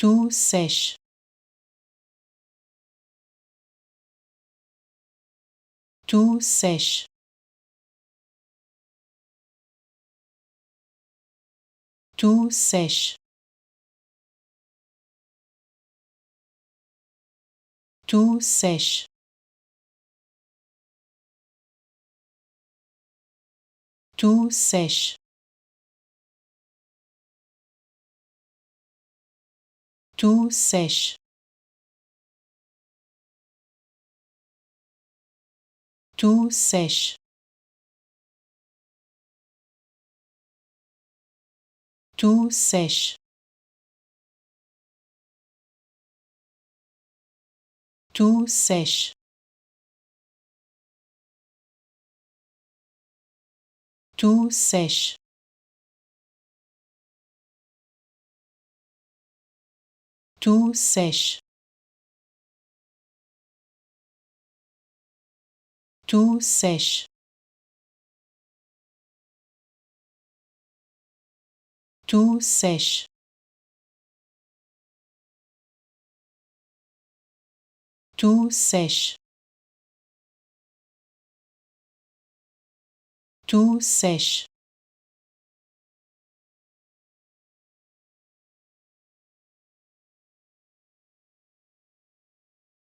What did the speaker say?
tout sèche, tout sèche, tout sèche, tout sèche, tout sèche, tout sèche, tout sèche, tout sèche, tout sèche, tout sèche, tout sèche, tout sèche, tout sèche, tout sèche, tout sèche,